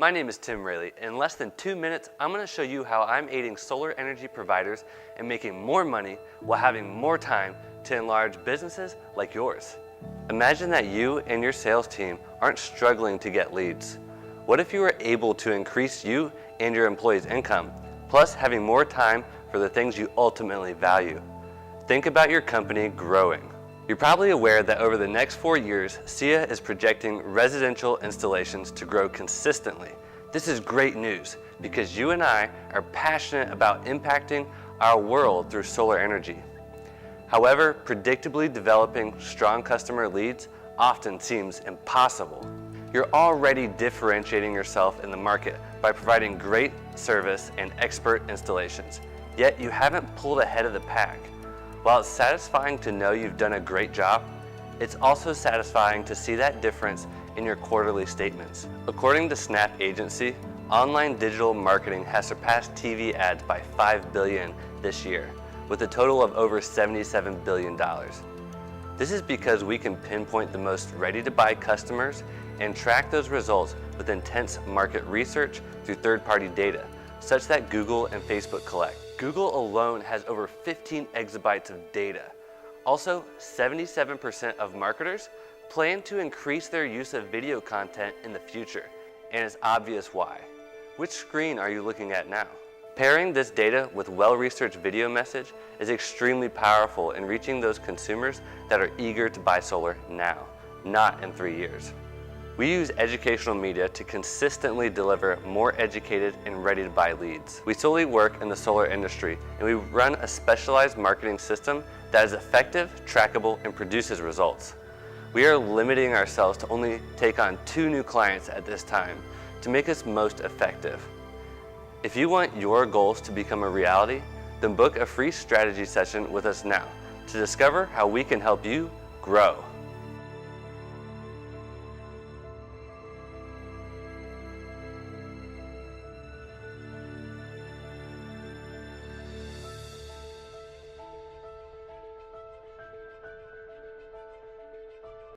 My name is Tim Raley. In less than 2 minutes, I'm going to show you how I'm aiding solar energy providers in making more money while having more time to enlarge businesses like yours. Imagine that you and your sales team aren't struggling to get leads. What if you were able to increase you and your employees' income, plus having more time for the things you ultimately value? Think about your company growing. You're probably aware that over the next 4 years, SEIA is projecting residential installations to grow consistently. This is great news because you and I are passionate about impacting our world through solar energy. However, predictably developing strong customer leads often seems impossible. You're already differentiating yourself in the market by providing great service and expert installations, yet you haven't pulled ahead of the pack. While it's satisfying to know you've done a great job, it's also satisfying to see that difference in your quarterly statements. According to Snap Agency, online digital marketing has surpassed TV ads by $5 billion this year, with a total of over $77 billion. This is because we can pinpoint the most ready-to-buy customers and track those results with intense market research through third-party data, such that Google and Facebook collect. Google alone has over 15 exabytes of data. Also, 77% of marketers plan to increase their use of video content in the future, and it's obvious why. Which screen are you looking at now? Pairing this data with well-researched video message is extremely powerful in reaching those consumers that are eager to buy solar now, not in 3 years. We use educational media to consistently deliver more educated and ready-to-buy leads. We solely work in the solar industry, and we run a specialized marketing system that is effective, trackable, and produces results. We are limiting ourselves to only take on 2 new clients at this time to make us most effective. If you want your goals to become a reality, then book a free strategy session with us now to discover how we can help you grow.